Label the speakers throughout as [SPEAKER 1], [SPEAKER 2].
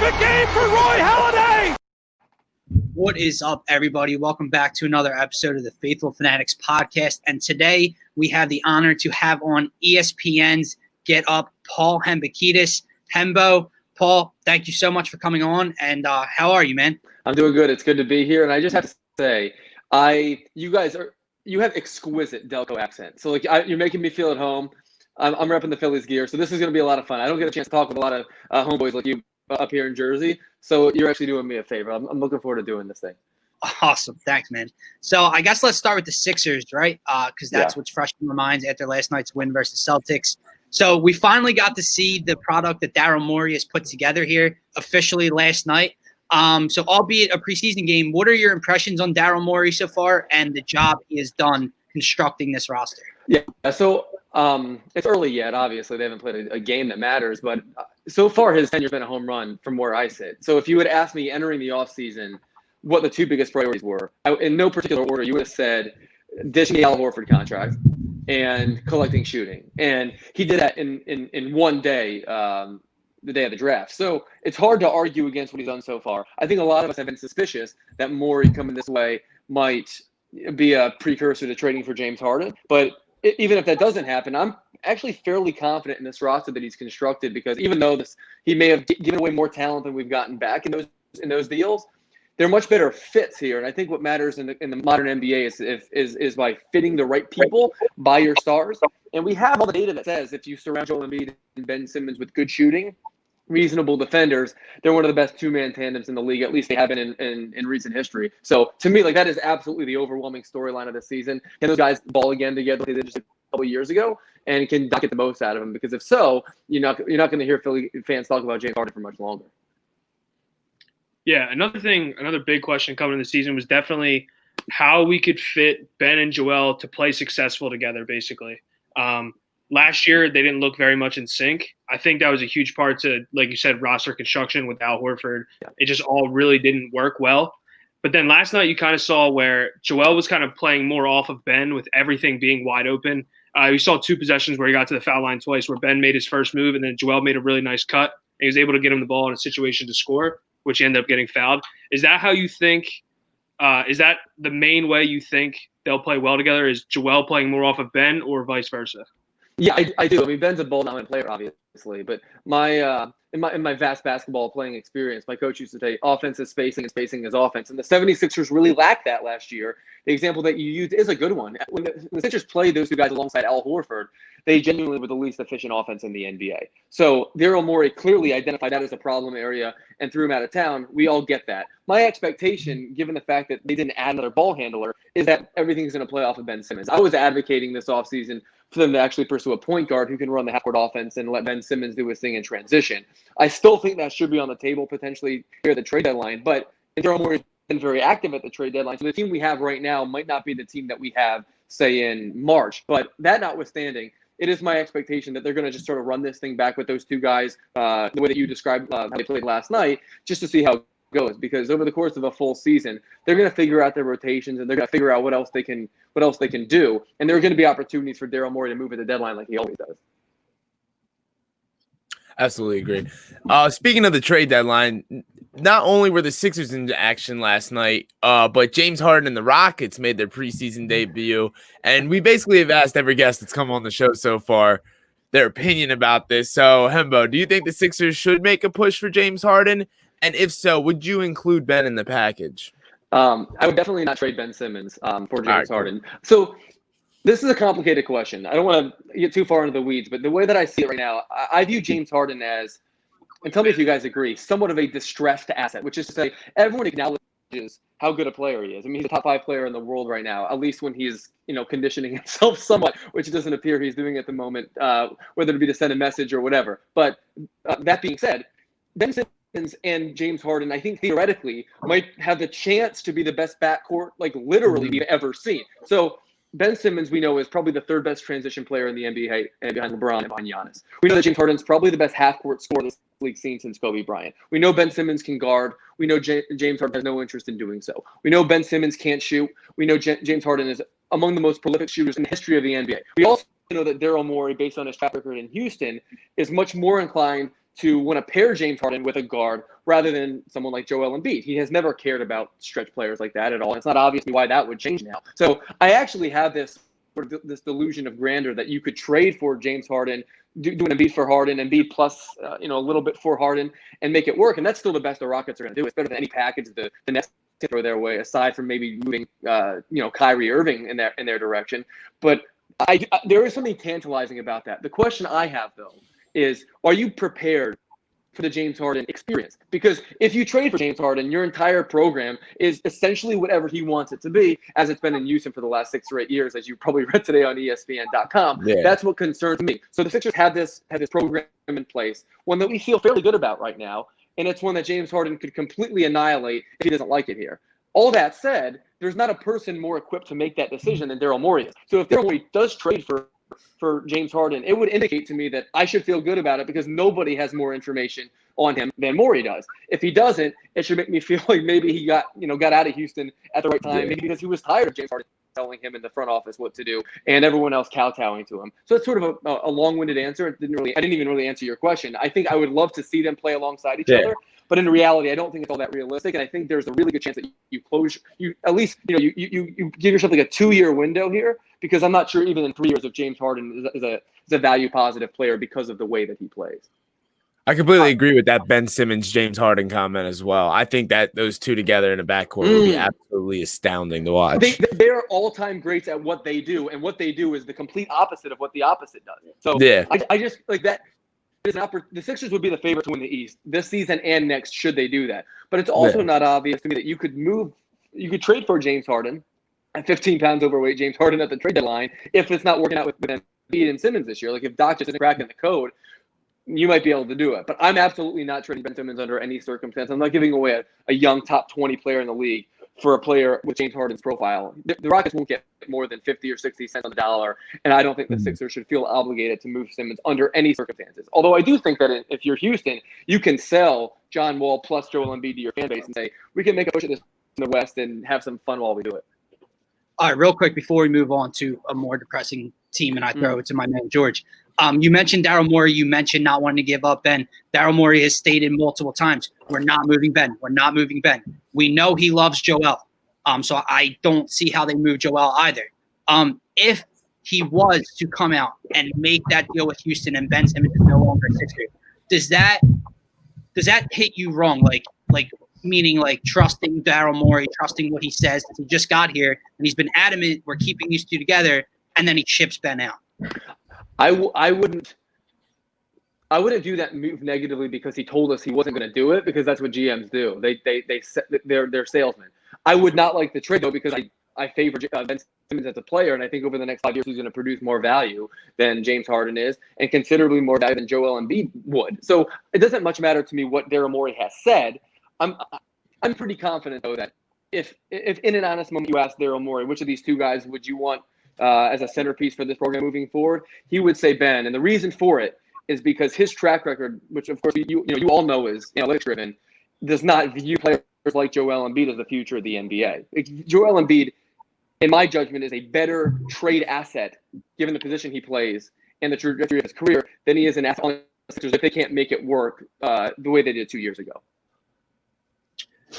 [SPEAKER 1] the game for Roy Halladay.
[SPEAKER 2] What is up, everybody? Welcome back to another episode of the Faithful Fanatics podcast. And today we have the honor to have on ESPN's Get Up, Paul Hembo. Hembo, Paul, thank you so much for coming on. And how are you, man?
[SPEAKER 3] I'm doing good. It's good to be here. And I just have to say, you have exquisite Delco accent. So you're making me feel at home. I'm repping the Phillies gear, so this is going to be a lot of fun. I don't get a chance to talk with a lot of homeboys like you up here in Jersey, so you're actually doing me a favor. I'm looking forward to doing this thing.
[SPEAKER 2] Awesome. Thanks, man. So I guess let's start with the Sixers, right? Because that's what's fresh in my mind after last night's win versus Celtics. So we finally got to see the product that Daryl Morey has put together here officially last night. So albeit a preseason game, what are your impressions on Daryl Morey so far and the job he has done constructing this roster?
[SPEAKER 3] Yeah, so it's early yet. Obviously, they haven't played a game that matters, but so far his tenure's been a home run from where I sit. So if you had asked me entering the offseason what the two biggest priorities were, in no particular order, you would have said dishing the Al Horford contract and collecting shooting. And he did that in one day, the day of the draft. So it's hard to argue against what he's done so far. I think a lot of us have been suspicious that Morey coming this way might be a precursor to trading for James Harden. But even if that doesn't happen, I'm actually fairly confident in this roster that he's constructed, because even though he may have given away more talent than we've gotten back in those deals, they're much better fits here. And I think what matters in the modern NBA is by fitting the right people by your stars. And we have all the data that says if you surround Joel Embiid and Ben Simmons with good shooting, reasonable defenders, they're one of the best two-man tandems in the league. At least they have been in recent history. So to me, that is absolutely the overwhelming storyline of the season. Can those guys ball again together like they did just a couple of years ago? And can Doc get the most out of them? Because if so, you're not going to hear Philly fans talk about James Harden for much longer.
[SPEAKER 4] Yeah, another big question coming in the season was definitely how we could fit Ben and Joel to play successful together, basically. Last year, they didn't look very much in sync. I think that was a huge part to, like you said, roster construction with Al Horford. Yeah. It just all really didn't work well. But then last night, you kind of saw where Joel was kind of playing more off of Ben with everything being wide open. You saw two possessions where he got to the foul line twice, where Ben made his first move, and then Joel made a really nice cut. And he was able to get him the ball in a situation to score, which he ended up getting fouled. Is that how you think is that the main way you think they'll play well together, is Joel playing more off of Ben or vice versa?
[SPEAKER 3] Yeah, I do. I mean, Ben's a ball-dominant player, obviously, but in my vast basketball playing experience, my coach used to say offense is spacing and spacing is offense, and the 76ers really lacked that last year. The example that you used is a good one. When the Sixers played those two guys alongside Al Horford, they genuinely were the least efficient offense in the NBA. So Daryl Morey clearly identified that as a problem area and threw him out of town. We all get that. My expectation, given the fact that they didn't add another ball handler, is that everything's going to play off of Ben Simmons. I was advocating this offseason for them to actually pursue a point guard who can run the half-court offense and let Ben Simmons do his thing in transition. I still think that should be on the table potentially here at the trade deadline, but Daryl Morey has been very active at the trade deadline. So the team we have right now might not be the team that we have, say, in March. But that notwithstanding, it is my expectation that they're going to just sort of run this thing back with those two guys the way that you described how they played last night, just to see how it goes. Because over the course of a full season, they're going to figure out their rotations and they're going to figure out what else they can do. And there are going to be opportunities for Daryl Morey to move at the deadline like he always does.
[SPEAKER 5] Absolutely agree. Speaking of the trade deadline, not only were the Sixers in action last night, but James Harden and the Rockets made their preseason debut. And we basically have asked every guest that's come on the show so far their opinion about this. So, Hembo, do you think the Sixers should make a push for James Harden? And if so, would you include Ben in the package?
[SPEAKER 3] I would definitely not trade Ben Simmons for James Harden. So this is a complicated question. I don't want to get too far into the weeds, but the way that I see it right now, I view James Harden as, and tell me if you guys agree, somewhat of a distressed asset, which is to say everyone acknowledges how good a player he is. I mean, he's a top 5 player in the world right now, at least when he's, conditioning himself somewhat, which it doesn't appear he's doing at the moment, whether it be to send a message or whatever. But that being said, Ben Simmons and James Harden, I think theoretically might have the chance to be the best backcourt, literally we've ever seen. So Ben Simmons, we know, is probably the third best transition player in the NBA behind LeBron and behind Giannis. We know that James Harden's probably the best half-court scorer this league seen since Kobe Bryant. We know Ben Simmons can guard. We know James Harden has no interest in doing so. We know Ben Simmons can't shoot. We know James Harden is among the most prolific shooters in the history of the NBA. We also know that Daryl Morey, based on his track record in Houston, is much more inclined to want to pair James Harden with a guard rather than someone like Joel Embiid. He has never cared about stretch players like that at all. It's not obvious to me why that would change now. So I actually have this delusion of grandeur that you could trade for James Harden, do an Embiid for Harden, Embiid plus a little bit for Harden, and make it work. And that's still the best the Rockets are going to do. It's better than any package the Nets can throw their way, aside from maybe moving Kyrie Irving in their direction. But there is something tantalizing about that. The question I have, though, is, are you prepared for the James Harden experience? Because if you trade for James Harden, your entire program is essentially whatever he wants it to be, as it's been in Houston for the last 6 or 8 years, as you probably read today on ESPN.com. Yeah. That's what concerns me. So the Sixers have this program in place, one that we feel fairly good about right now, and it's one that James Harden could completely annihilate if he doesn't like it here. All that said, there's not a person more equipped to make that decision than Daryl Morey is. So if Daryl Morey does trade for James Harden, it would indicate to me that I should feel good about it because nobody has more information on him than Morey does. If he doesn't, it should make me feel like maybe he got out of Houston at the right time, maybe because he was tired of James Harden telling him in the front office what to do and everyone else kowtowing to him. So it's sort of a long-winded answer. I didn't even really answer your question. I think I would love to see them play alongside each other, but in reality, I don't think it's all that realistic. And I think there's a really good chance that you give yourself like a 2-year window here, because I'm not sure even in 3 years if James Harden is a value positive player because of the way that he plays.
[SPEAKER 5] I completely agree with that Ben Simmons, James Harden comment as well. I think that those two together in a backcourt would be absolutely astounding to watch.
[SPEAKER 3] They're all-time greats at what they do, and what they do is the complete opposite of what the opposite does. So I just like that. The Sixers would be the favorite to win the East this season and next should they do that. But it's also not obvious to me that you could trade for James Harden at 15 pounds overweight James Harden at the trade deadline if it's not working out with Embiid and Simmons this year. Like if Doc just isn't cracking the code, you might be able to do it. But I'm absolutely not trading Ben Simmons under any circumstance. I'm not giving away a young top 20 player in the league for a player with James Harden's profile. The Rockets won't get more than 50 or 60 cents on the dollar, and I don't think the Sixers should feel obligated to move Simmons under any circumstances. Although I do think that if you're Houston, you can sell John Wall plus Joel Embiid to your fan base and say, we can make a push at this in the West and have some fun while we do it.
[SPEAKER 2] All right, real quick before we move on to a more depressing team, and I throw it to my man George. You mentioned Daryl Morey. You mentioned not wanting to give up Ben. Daryl Morey has stated multiple times, we're not moving Ben. We're not moving Ben. We know he loves Joel. So I don't see how they move Joel either. If he was to come out and make that deal with Houston and Ben Simmons is no longer a Sixer, does that hit you wrong? Like meaning like trusting Daryl Morey, trusting what he says. He just got here and he's been adamant we're keeping these two together, and then he ships Ben out.
[SPEAKER 3] I wouldn't view that move negatively because he told us he wasn't going to do it, because that's what GMs do. They're salesmen. I would not like the trade though, because I favor Ben Simmons as a player, and I think over the next 5 years he's going to produce more value than James Harden is, and considerably more value than Joel Embiid would. So it doesn't much matter to me what Daryl Morey has said. I'm pretty confident though that if in an honest moment you ask Daryl Morey, which of these two guys would you want as a centerpiece for this program moving forward, he would say Ben. And the reason for it is because his track record, which of course you all know is analytics driven, does not view players like Joel Embiid as the future of the NBA. Joel Embiid, in my judgment, is a better trade asset given the position he plays and the trajectory of his career than he is an asset on the Sixers if they can't make it work the way they did 2 years ago.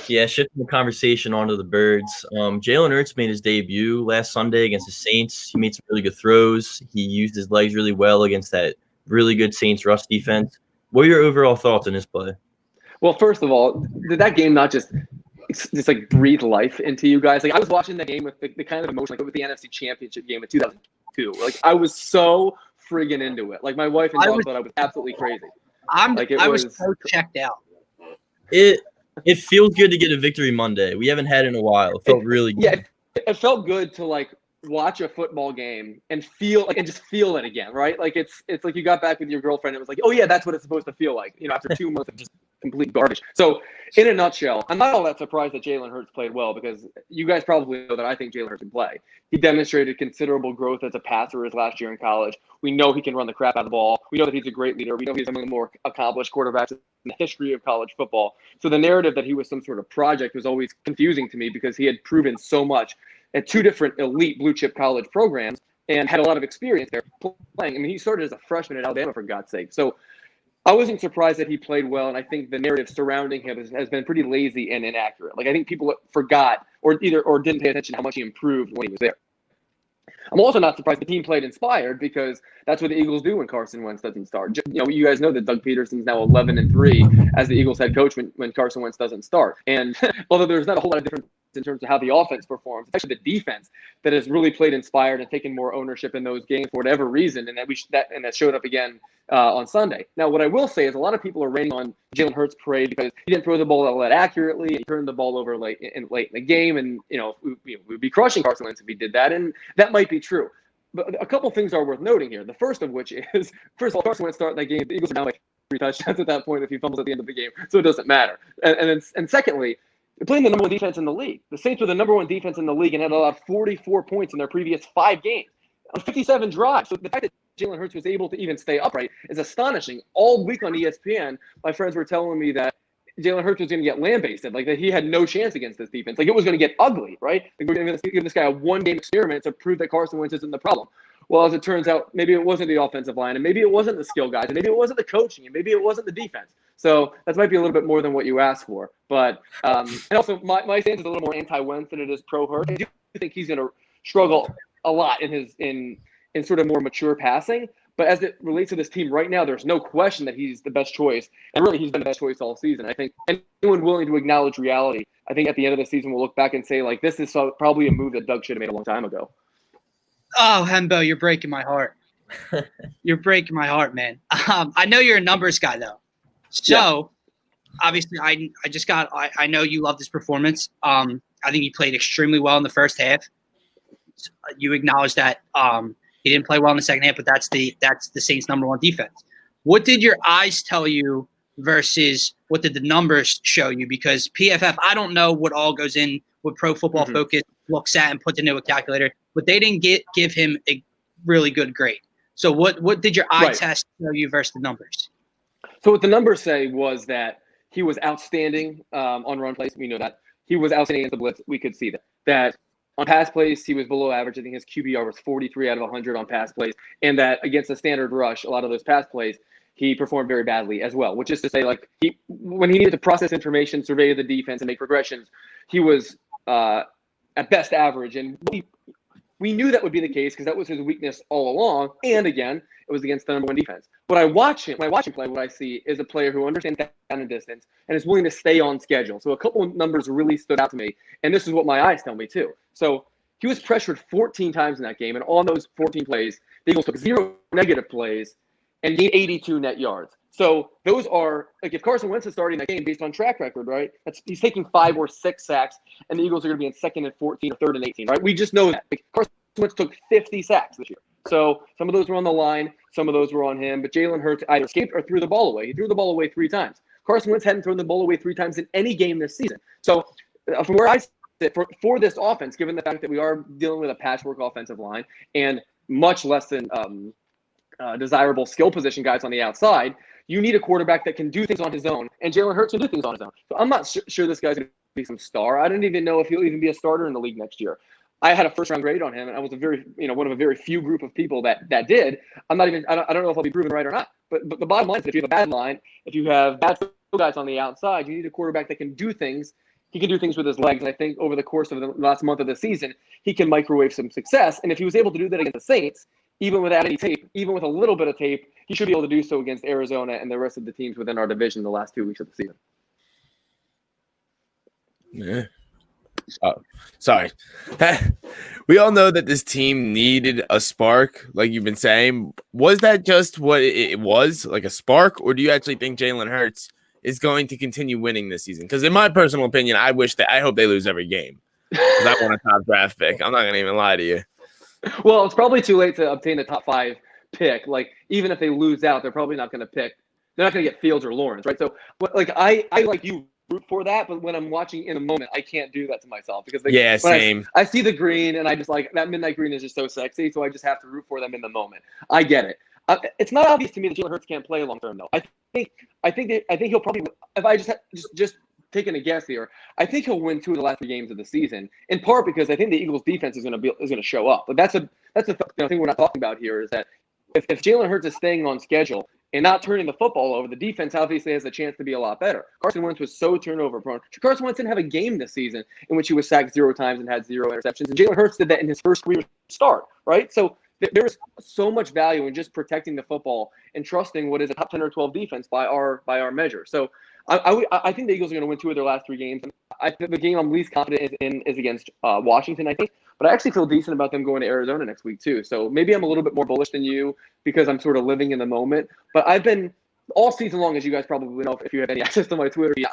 [SPEAKER 6] Yeah, shifting the conversation onto the Birds. Jalen Hurts made his debut last Sunday against the Saints. He made some really good throws. He used his legs really well against that really good Saints rush defense. What are your overall thoughts on his play?
[SPEAKER 3] Well, first of all, did that game not just like breathe life into you guys? Like I was watching that game with the kind of emotion like with the NFC Championship game in 2002. Like I was so friggin' into it. Like my wife and dog thought I was absolutely crazy.
[SPEAKER 2] I was so checked out.
[SPEAKER 6] It feels good to get a victory Monday. We haven't had it in a while. It felt really good.
[SPEAKER 3] Yeah, it felt good to like watch a football game and feel and just feel it again, right? Like it's like you got back with your girlfriend and it was like, oh yeah, that's what it's supposed to feel like, after 2 months of just complete garbage. So in a nutshell, I'm not all that surprised that Jalen Hurts played well, because you guys probably know that I think Jalen Hurts can play. He demonstrated considerable growth as a passer his last year in college. We know he can run the crap out of the ball. We know that he's a great leader. We know he's among the more accomplished quarterbacks in the history of college football. So the narrative that he was some sort of project was always confusing to me, because he had proven so much at 2 different elite blue chip college programs and had a lot of experience there playing. I mean, he started as a freshman at Alabama, for God's sake. So I wasn't surprised that he played well, and I think the narrative surrounding him has been pretty lazy and inaccurate. Like I think people forgot or didn't pay attention to how much he improved when he was there. I'm also not surprised the team played inspired because that's what the Eagles do when Carson Wentz doesn't start. You guys know that Doug Peterson's now 11-3 as the Eagles head coach when Carson Wentz doesn't start. And although there's not a whole lot of difference in terms of how the offense performs, it's actually the defense that has really played inspired and taken more ownership in those games for whatever reason, and that showed up again on Sunday. Now, what I will say is a lot of people are raining on Jalen Hurts' parade because he didn't throw the ball all that accurately. He turned the ball over late in the game, and we'd be crushing Carson Wentz if he did that, and that might be true. But a couple things are worth noting here. The first of which is, first of all, Carson Wentz started that game. The Eagles are down like 3 touchdowns at that point if he fumbles at the end of the game, so it doesn't matter. And secondly, they're playing the number one defense in the league. The Saints were the number one defense in the league and had allowed 44 points in their previous 5 games on 57 drives. So the fact that Jalen Hurts was able to even stay upright is astonishing. All week on ESPN, my friends were telling me that Jalen Hurts was going to get lambasted, like that he had no chance against this defense. Like it was going to get ugly, right? Like we're going to give this guy a one-game experiment to prove that Carson Wentz isn't the problem. Well, as it turns out, maybe it wasn't the offensive line, and maybe it wasn't the skill guys, and maybe it wasn't the coaching, and maybe it wasn't the defense. So that might be a little bit more than what you asked for. But and also, my stance is a little more anti-Wentz than it is pro-Hurts. I do think he's going to struggle a lot in sort of more mature passing. But as it relates to this team right now, there's no question that he's the best choice. And really, he's been the best choice all season. I think anyone willing to acknowledge reality, I think at the end of the season, will look back and say, like, this is probably a move that Doug should have made a long time ago.
[SPEAKER 2] Oh, Hembo, you're breaking my heart. You're breaking my heart, man. I know you're a numbers guy, though. So, obviously, I know you love this performance. I think he played extremely well in the first half. You acknowledge that he didn't play well in the second half, but that's the Saints' number one defense. What did your eyes tell you versus what did the numbers show you? Because PFF, I don't know what all goes in, what Pro Football Focus looks at and puts into a calculator, but they didn't give him a really good grade. So what did your eye test tell you versus the numbers?
[SPEAKER 3] So what the numbers say was that he was outstanding on run plays. We know that. He was outstanding against the blitz. We could see that. That on pass plays, he was below average. I think his QBR was 43 out of 100 on pass plays. And that against the standard rush, a lot of those pass plays, he performed very badly as well, which is to say, like, when he needed to process information, survey the defense, and make progressions, he was at best average. And we knew that would be the case because that was his weakness all along. And again, it was against the number one defense. When I watch him play, what I see is a player who understands down and distance and is willing to stay on schedule. So a couple of numbers really stood out to me, and this is what my eyes tell me too. So he was pressured 14 times in that game, and on those 14 plays, the Eagles took 0 negative plays and gained 82 net yards. So those are, like, if Carson Wentz is starting that game based on track record, right, he's taking 5 or 6 sacks, and the Eagles are going to be in 2nd and 14 or 3rd and 18, right? We just know that. Like, Carson Wentz took 50 sacks this year. So some of those were on the line, some of those were on him, but Jalen Hurts either escaped or threw the ball away. He threw the ball away 3 times. Carson Wentz hadn't thrown the ball away 3 times in any game this season. So from where I sit, for this offense, given the fact that we are dealing with a patchwork offensive line and much less than desirable skill position guys on the outside, you need a quarterback that can do things on his own, and Jalen Hurts can do things on his own. So I'm not sure this guy's going to be some star. I don't even know if he'll even be a starter in the league next year. I had a first-round grade on him, and I was one of a very few group of people that did. I don't know if I'll be proven right or not. But the bottom line is, if you have a bad line, if you have bad guys on the outside, you need a quarterback that can do things. He can do things with his legs. And I think over the course of the last month of the season, he can microwave some success. And if he was able to do that against the Saints, even without any tape, even with a little bit of tape, he should be able to do so against Arizona and the rest of the teams within our division the last 2 weeks of the season.
[SPEAKER 5] Yeah. Oh, sorry. We all know that this team needed a spark, like you've been saying. Was that just what it was, like a spark, or do you actually think Jalen Hurts is going to continue winning this season? Because in my personal opinion, I hope they lose every game because I want a top draft pick. I'm not going to even lie to you.
[SPEAKER 3] Well, it's probably too late to obtain the top 5 pick. Like, even if they lose out, they're probably not going to pick. They're not going to get Fields or Lawrence, right? So, like, I like you root for that, but when I'm watching in a moment, I can't do that to myself because
[SPEAKER 5] same.
[SPEAKER 3] I see the green and I just like that midnight green is just so sexy, so I just have to root for them in the moment. I get it. It's not obvious to me that Jalen Hurts can't play long term though. I think he'll probably, if I just taking a guess here, I think he'll win 2 of the last 3 games of the season. In part because I think the Eagles' defense is going to show up. But that's the thing we're not talking about here is that if Jalen Hurts is staying on schedule and not turning the football over, the defense obviously has a chance to be a lot better. Carson Wentz was so turnover prone. Carson Wentz didn't have a game this season in which he was sacked 0 times and had 0 interceptions. And Jalen Hurts did that in his first career start, right? So there is so much value in just protecting the football and trusting what is a top 10 or 12 defense by our measure. So I think the Eagles are going to win 2 of their last 3 games. I think the game I'm least confident in is against Washington, I think. But I actually feel decent about them going to Arizona next week too. So maybe I'm a little bit more bullish than you because I'm sort of living in the moment. But I've been all season long, as you guys probably know, if you have any access to my Twitter feed,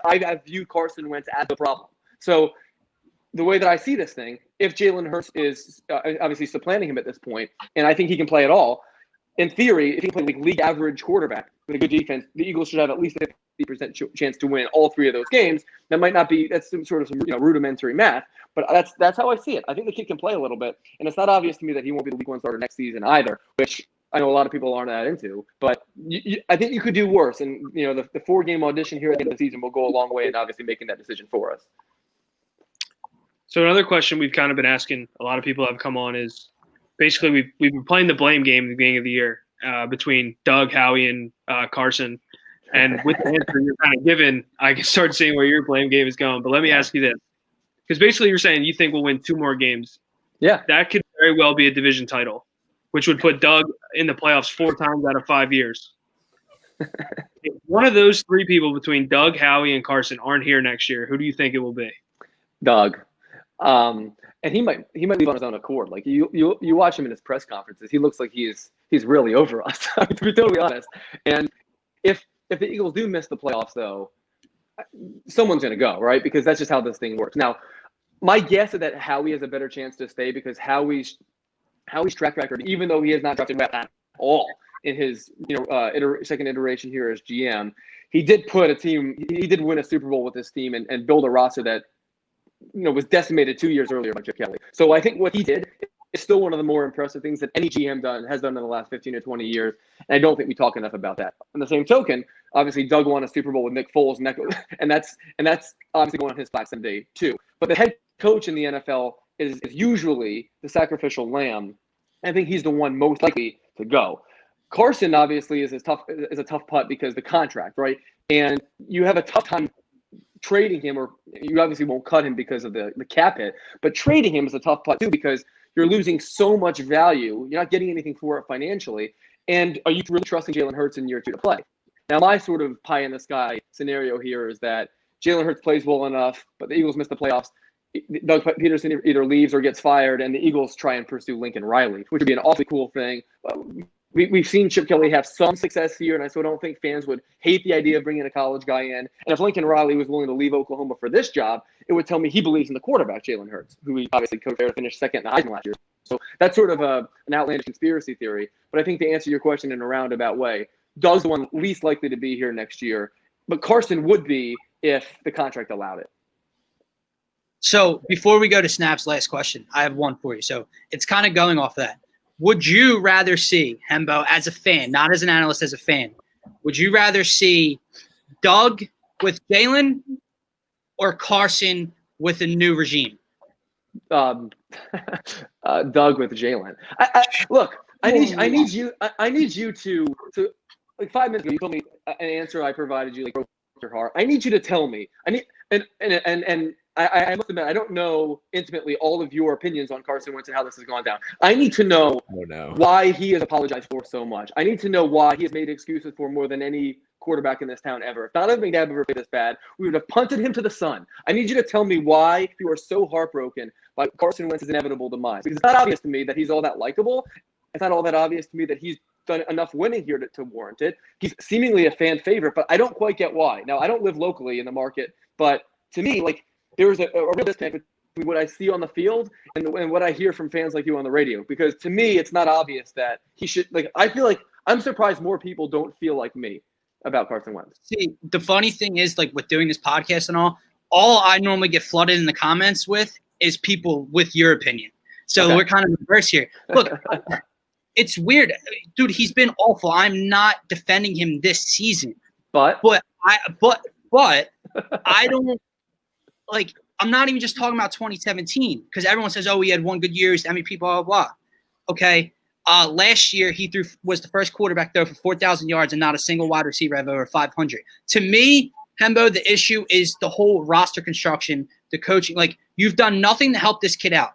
[SPEAKER 3] I've viewed Carson Wentz as the problem. So the way that I see this thing, if Jalen Hurts is obviously supplanting him at this point, and I think he can play at all, in theory, if he can play like league average quarterback with a good defense, the Eagles should have at least a 50% chance to win all 3 of those games. That might not be, that's some rudimentary math, but that's how I see it. I think the kid can play a little bit, and it's not obvious to me that he won't be the week 1 starter next season either, which I know a lot of people aren't that into, but I think you could do worse. And, the 4-game audition here at the end of the season will go a long way in obviously making that decision for us.
[SPEAKER 4] So another question we've kind of been asking, a lot of people have come on, is basically we've been playing the blame game at the beginning of the year between Doug, Howie, and Carson. And with the answer you're kind of given, I can start seeing where your blame game is going. But let me ask you this. Because basically you're saying you think we'll win 2 more games.
[SPEAKER 3] Yeah.
[SPEAKER 4] That could very well be a division title, which would put Doug in the playoffs 4 times out of 5 years. If one of those 3 people between Doug, Howie, and Carson aren't here next year, who do you think it will be?
[SPEAKER 3] Doug. And he might leave on his own accord. Like you watch him in his press conferences, he looks like he's really over us, to be totally honest. And if the Eagles do miss the playoffs, though, someone's going to go, right? Because that's just how this thing works. Now, my guess is that Howie has a better chance to stay because Howie's track record, even though he has not drafted at all in his second iteration here as GM, he did win a Super Bowl with this team and build a roster that was decimated 2 years earlier by Chip Kelly. So I think what he did is still one of the more impressive things that any GM has done in the last 15 or 20 years. And I don't think we talk enough about that. On the same token, obviously Doug won a Super Bowl with Nick Foles, and that's obviously going on his back someday too. But the head coach in the NFL is usually the sacrificial lamb. I think he's the one most likely to go. Carson obviously is a tough putt because the contract, right? And you have a tough time trading him, or you obviously won't cut him because of the cap hit, but trading him is a tough putt too because you're losing so much value. You're not getting anything for it financially. And are you really trusting Jalen Hurts in year 2 to play? Now, my sort of pie in the sky scenario here is that Jalen Hurts plays well enough, but the Eagles miss the playoffs. Doug Peterson either leaves or gets fired, and the Eagles try and pursue Lincoln Riley, which would be an awfully cool thing. We've seen Chip Kelly have some success here, and I still don't think fans would hate the idea of bringing a college guy in. And if Lincoln Riley was willing to leave Oklahoma for this job, it would tell me he believes in the quarterback, Jalen Hurts, who he obviously coached there to finish second in the Heisman last year. So that's sort of an outlandish conspiracy theory. But I think to answer your question in a roundabout way, Doug's the one least likely to be here next year. But Carson would be if the contract allowed it.
[SPEAKER 2] So before we go to Snap's last question, I have one for you. So it's kind of going off that. Would you rather see, Hembo, as a fan, not as an analyst, as a fan, would you rather see Doug with Jalen or Carson with a new regime?
[SPEAKER 3] Doug with Jalen. Look, I need you to like 5 minutes ago, you told me an answer I provided you, like, broke your heart. I need you to tell me. I must admit, I don't know intimately all of your opinions on Carson Wentz and how this has gone down. I need to know why he has apologized for so much. I need to know why he has made excuses for more than any quarterback in this town ever. If Donovan McNabb ever played this bad, we would have punted him to the sun. I need you to tell me why you are so heartbroken by Carson Wentz's inevitable demise. Because it's not obvious to me that he's all that likable. It's not all that obvious to me that he's done enough winning here to warrant it. He's seemingly a fan favorite, but I don't quite get why. Now, I don't live locally in the market, but to me, like, there's a real disconnect between what I see on the field and what I hear from fans like you on the radio. Because to me, it's not obvious that he should, like, I feel like I'm surprised more people don't feel like me about Carson Wentz.
[SPEAKER 2] See, the funny thing is, like, with doing this podcast and all I normally get flooded in the comments with is people with your opinion. So okay. We're kind of reverse here. Look, it's weird. Dude, he's been awful. I'm not defending him this season. But I don't, like, I'm not even just talking about 2017 because everyone says, oh, he had one good year, he's MVP, blah, blah, blah. Okay, Last year, he was the first quarterback throw for 4,000 yards and not a single wide receiver have over 500. To me, Hembo, the issue is the whole roster construction, the coaching. Like, you've done nothing to help this kid out.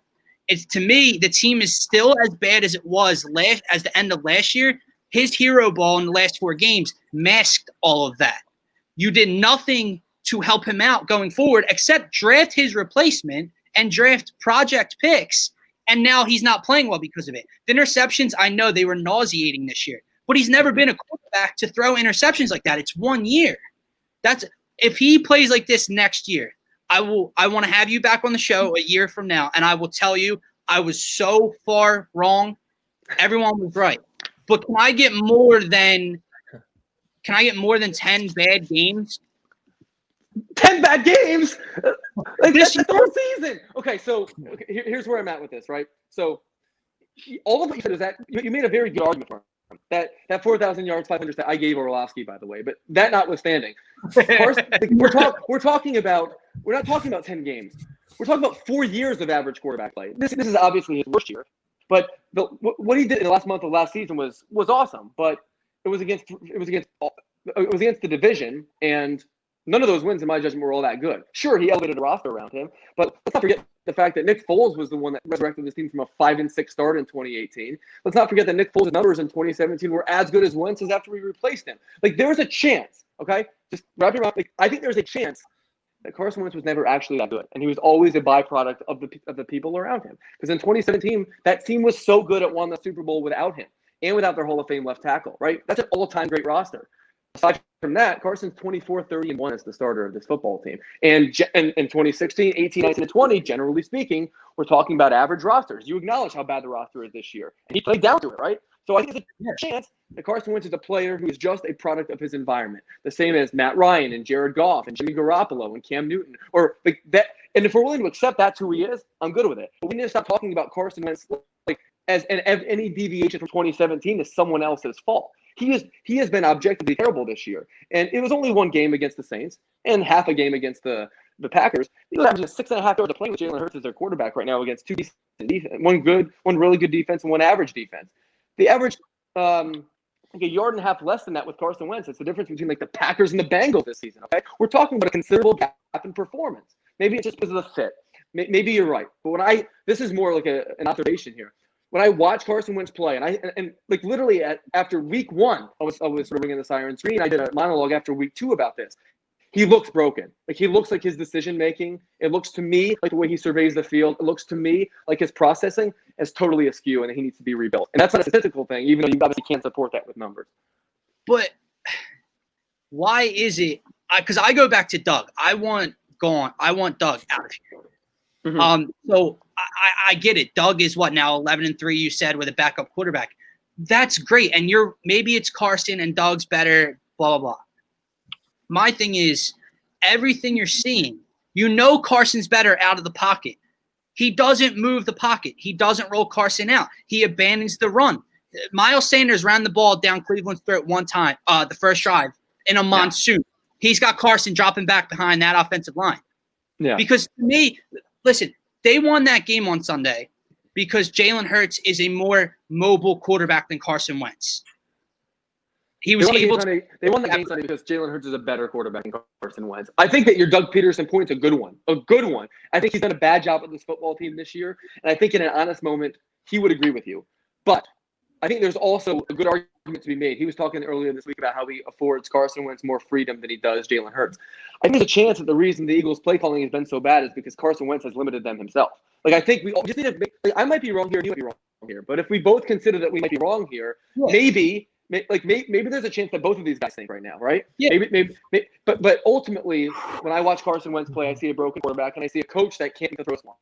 [SPEAKER 2] It's, to me, the team is still as bad as it was as the end of last year. His hero ball in the last 4 games masked all of that. You did nothing to help him out going forward except draft his replacement and draft project picks, and now he's not playing well because of it. The interceptions, I know they were nauseating this year, but he's never been a quarterback to throw interceptions like that. It's 1 year. If he plays like this next year, I want to have you back on the show a year from now, and I will tell you I was so far wrong. Everyone was right. But can I get more than 10 bad games?
[SPEAKER 3] 10 bad games? Like, that's the whole season. Okay, so here's where I'm at with this, right? So all of what you said is that you made a very good argument for him. That 4,000 yards, 500 that I gave Orlovsky, by the way, but that notwithstanding, Carson, we're not talking about 10 games. We're talking about 4 years of average quarterback play. This is obviously his worst year, but what he did in the last month of last season was awesome. But it was against the division, and none of those wins, in my judgment, were all that good. Sure, he elevated a roster around him, but let's not forget the fact that Nick Foles was the one that resurrected this team from a 5-6 start in 2018. Let's not forget that Nick Foles' numbers in 2017 were as good as Wentz's after we replaced him. Like, there's a chance, okay? Just wrap it around. Like, I think there's a chance that Carson Wentz was never actually that good, and he was always a byproduct of the people around him. Because in 2017, that team was so good it won the Super Bowl without him and without their Hall of Fame left tackle, right? That's an all-time great roster. Aside from that, Carson's 24-30-1 as the starter of this football team. And in 2016, 18, 19, and 20, generally speaking, we're talking about average rosters. You acknowledge how bad the roster is this year. And he played down to it, right? So I think there's a chance that Carson Wentz is a player who is just a product of his environment. The same as Matt Ryan and Jared Goff and Jimmy Garoppolo and Cam Newton. Or like that. And if we're willing to accept that's who he is, I'm good with it. But we need to stop talking about Carson Wentz like as any deviation from 2017 is someone else's fault. He has been objectively terrible this year. And it was only 1 game against the Saints and half a game against the Packers. He was averaging 6.5 yards to play with Jalen Hurts as their quarterback right now against 2 decent defense, one really good defense and 1 average defense. The average like 1.5 yards less than that with Carson Wentz. It's the difference between like the Packers and the Bengals this season. Okay, we're talking about a considerable gap in performance. Maybe it's just because of the fit. Maybe you're right. But this is more like an observation here. When I watch Carson Wentz play, and like literally after week 1, I was sort of ringing the siren screen. I did a monologue after week 2 about this. He looks broken. Like, he looks like his decision making. It looks to me like the way he surveys the field. It looks to me like his processing is totally askew, and he needs to be rebuilt. And that's not a statistical thing, even though you obviously can't support that with numbers.
[SPEAKER 2] But why is it? Because I go back to Doug. I want Doug out of here. Mm-hmm. So I get it. Doug is what now 11-3. You said with a backup quarterback. That's great. And maybe it's Carson and Doug's better. Blah blah blah. My thing is everything you're seeing. Carson's better out of the pocket. He doesn't move the pocket. He doesn't roll Carson out. He abandons the run. Miles Sanders ran the ball down Cleveland's throat one time, the first drive in a monsoon. Yeah. He's got Carson dropping back behind that offensive line. Yeah. Because to me, listen, they won that game on Sunday because Hurts is a more mobile quarterback than Carson Wentz. He was able to.
[SPEAKER 3] They won the game Sunday because Jalen Hurts is a better quarterback than Carson Wentz. I think that your Doug Peterson point's a good one. A good one. I think he's done a bad job with this football team this year, and I think in an honest moment he would agree with you. But I think there's also a good argument to be made. He was talking earlier this week about how he affords Carson Wentz more freedom than he does Jalen Hurts. I think there's a chance that the reason the Eagles' play calling has been so bad is because Carson Wentz has limited them himself. Like, I think we all just need to. I might be wrong here, and you might be wrong here. But if we both consider that we might be wrong here, maybe there's a chance that both of these guys think right now, right? Yeah. Maybe. But ultimately, when I watch Carson Wentz play, I see a broken quarterback, and I see a coach that can't throw a one.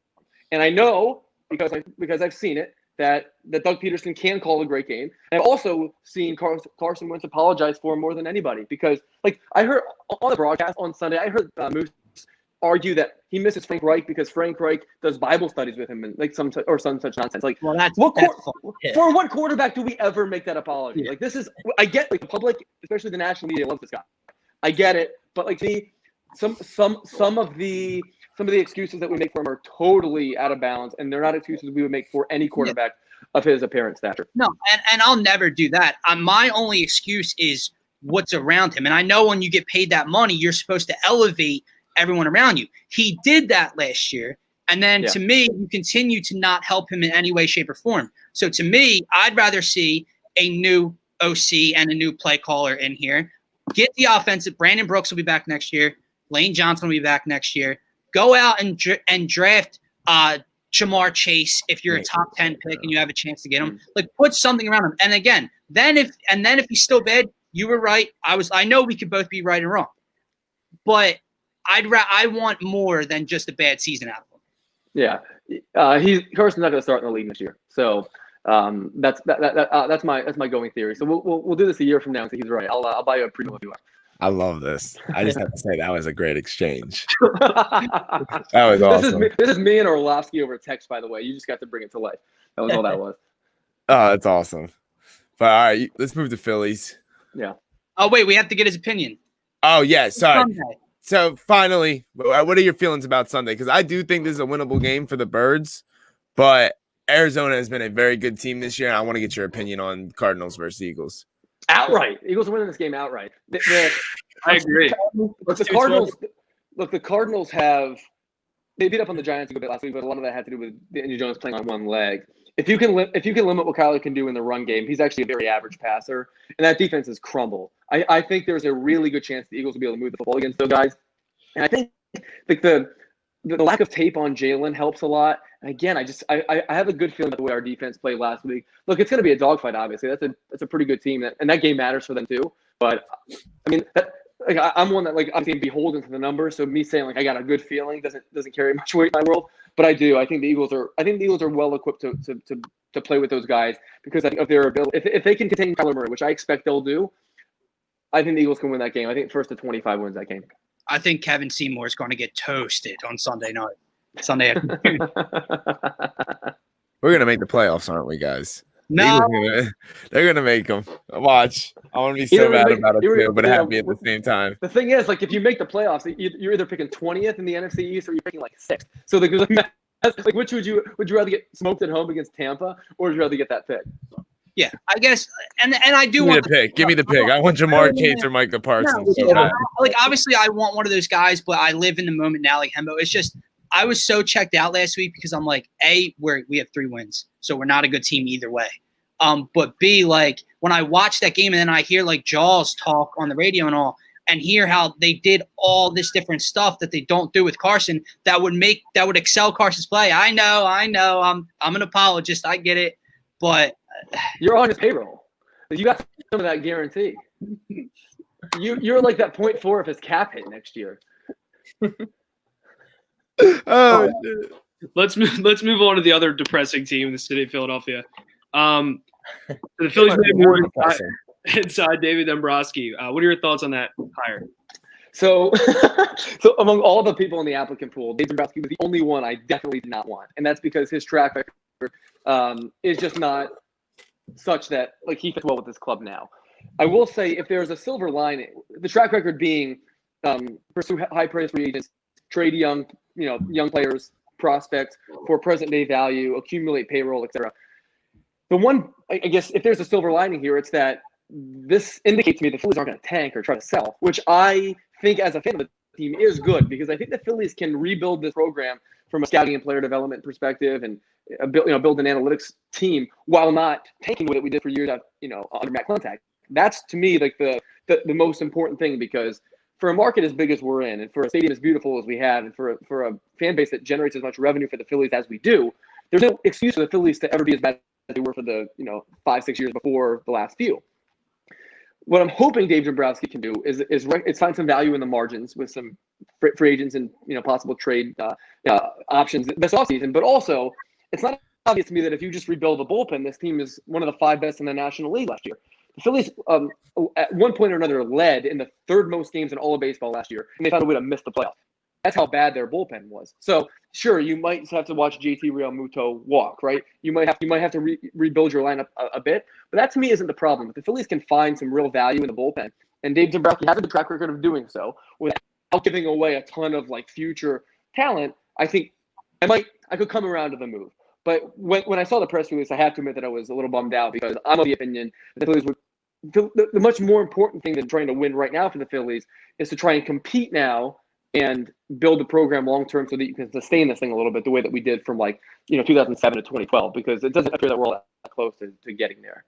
[SPEAKER 3] And I know because I've seen it that Doug Peterson can call a great game. And I've also seen Carson Wentz apologize for him more than anybody because, like, I heard on the broadcast on Sunday, I heard Moose argue that he misses Frank Reich because Frank Reich does Bible studies with him and like some such nonsense. Like, well, for what quarterback do we ever make that apology? Yeah. Like, this is, I get, like, the public, especially the national media, loves this guy. I get it, but like, see, some of the excuses that we make for him are totally out of bounds, and they're not excuses we would make for any quarterback of his apparent stature.
[SPEAKER 2] No, and I'll never do that. My only excuse is what's around him. And I know when you get paid that money, you're supposed to elevate everyone around you. He did that last year. And then to me, you continue to not help him in any way, shape, or form. So to me, I'd rather see a new OC and a new play caller in here. Get the offensive. Brandon Brooks will be back next year. Lane Johnson will be back next year. Go out and draft Jamar Chase if you're a top 10 pick and you have a chance to get him. Like, put something around him. And again, then if he's still bad, you were right. I know we could both be right and wrong, but I want more than just a bad season out of him.
[SPEAKER 3] Yeah, Carson's not going to start in the league this year, so that's my going theory. So we'll do this a year from now and see who's right. I'll buy you a premium if you are.
[SPEAKER 5] I love this. I just have to say that was a great exchange. That was awesome.
[SPEAKER 3] This is me and Orlovsky over text, by the way. You just got to bring it to life. That was all that was.
[SPEAKER 5] Oh, that's awesome. But all right, let's move to Phillies.
[SPEAKER 3] Yeah.
[SPEAKER 2] Oh wait, we have to get his opinion.
[SPEAKER 5] Oh yeah, sorry.
[SPEAKER 2] Sunday.
[SPEAKER 5] So finally, what are your feelings about Sunday? Because I do think this is a winnable game for the Birds, but Arizona has been a very good team this year, and I want to get your opinion on Cardinals versus Eagles.
[SPEAKER 3] Outright. Eagles are winning this game outright.
[SPEAKER 4] I agree.
[SPEAKER 3] The Cardinals they beat up on the Giants a good bit last week, but a lot of that had to do with Daniel Jones playing on one leg. If you can limit what Kyler can do in the run game, he's actually a very average passer, and that defense is crumble. I think there's a really good chance the Eagles will be able to move the football against those guys, and I think like the lack of tape on Jalen helps a lot. And again, I have a good feeling about the way our defense played last week. Look, it's going to be a dogfight, obviously. That's a pretty good team, and that game matters for them too. But I mean, I'm one that I'm beholden to the numbers. So me saying I got a good feeling doesn't carry much weight in my world. But I do. I think the Eagles are well equipped to play with those guys because I think of their ability. If they can contain Kyler Murray, which I expect they'll do, I think the Eagles can win that game. I think first to 25 wins that game.
[SPEAKER 2] I think Kevin Seymour is going to get toasted on Sunday night. Sunday afternoon.
[SPEAKER 5] We're gonna make the playoffs, aren't we, guys?
[SPEAKER 2] No,
[SPEAKER 5] they're gonna make them. Watch. I want to be so bad about it too, but happy at the same time.
[SPEAKER 3] The thing is, if you make the playoffs, you're either picking 20th in the NFC East or you're picking 6th. So which would you rather get smoked at home against Tampa, or would you rather get that pick?
[SPEAKER 2] Yeah, I guess, and I do want
[SPEAKER 5] the pick. Give me the pick. I want Jamar Chase or Micah Parsons.
[SPEAKER 2] Obviously, I want one of those guys, but I live in the moment now, like Hembo. It's just I was so checked out last week because I'm like, A, we have 3 wins, so we're not a good team either way. But B, when I watch that game and then I hear Jaws talk on the radio and all, and hear how they did all this different stuff that they don't do with Carson, that would excel Carson's play. I know. I'm an apologist. I get it, but
[SPEAKER 3] you're on his payroll. You got some of that guarantee. You're like that 0.4 of his cap hit next year.
[SPEAKER 5] Oh,
[SPEAKER 4] let's move on to the other depressing team in the city of Philadelphia. The Phillies made a move inside David Dombrowski. What are your thoughts on that hire?
[SPEAKER 3] So among all the people in the applicant pool, David Dombrowski was the only one I definitely did not want, and that's because his track record is just not such that he fits well with this club now. I will say, if there's a silver lining, the track record being pursue high-priced free agents, trade young players, prospects for present-day value, accumulate payroll, etc. The one, I guess, if there's a silver lining here, it's that this indicates to me the Phillies aren't going to tank or try to sell, which I think, as a fan of the team, is good because I think the Phillies can rebuild this program from a scouting and player development perspective and build an analytics team while not tanking what we did for years under Matt Klentak. That's, to me, the most important thing, because for a market as big as we're in, and for a stadium as beautiful as we have, and for a fan base that generates as much revenue for the Phillies as we do, there's no excuse for the Phillies to ever be as bad as they were for the 5-6 years before the last few. What I'm hoping Dave Dombrowski can do is find some value in the margins with some free agents and possible trade options this offseason. But also, it's not obvious to me that if you just rebuild the bullpen, this team is one of the 5 best in the National League last year. The Phillies, at one point or another, led in the 3rd most games in all of baseball last year, and they found a way to miss the playoffs. That's how bad their bullpen was. So, sure, you might have to watch JT Realmuto walk, right? You might have to rebuild your lineup a bit, but that to me isn't the problem. If the Phillies can find some real value in the bullpen, and Dave Dombrowski has a good track record of doing so without giving away a ton of future talent, I think I could come around to the move. But when I saw the press release, I have to admit that I was a little bummed out because I'm of the opinion that the Phillies would. The much more important thing than trying to win right now for the Phillies is to try and compete now and build the program long term so that you can sustain this thing a little bit the way that we did from 2007 to 2012, because it doesn't appear that we're all that close to getting there.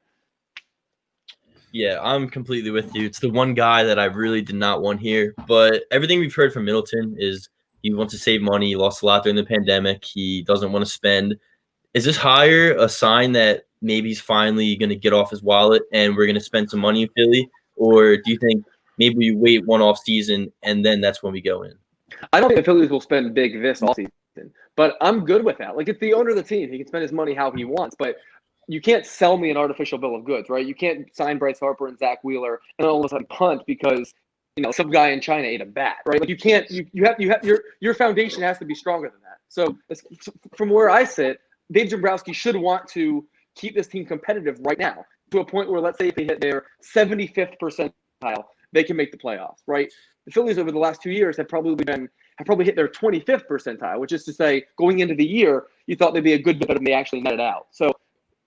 [SPEAKER 6] Yeah, I'm completely with you. It's the one guy that I really did not want here, but everything we've heard from Middleton is he wants to save money. He lost a lot during the pandemic. He doesn't want to spend. Is this hire a sign that maybe he's finally going to get off his wallet and we're going to spend some money in Philly? Or do you think maybe we wait one off season and then that's when we go in?
[SPEAKER 3] I don't think the Phillies will spend big this offseason, but I'm good with that. It's the owner of the team. He can spend his money how he wants, but you can't sell me an artificial bill of goods, right? You can't sign Bryce Harper and Zach Wheeler and all of a sudden punt because some guy in China ate a bat, right? You can't. You have your foundation has to be stronger than that. So from where I sit, Dave Dombrowski should want to keep this team competitive right now to a point where, let's say, if they hit their 75th percentile, they can make the playoffs, right? The Phillies over the last 2 years have probably hit their 25th percentile, which is to say, going into the year, you thought they'd be a good bit better than they actually netted out. So,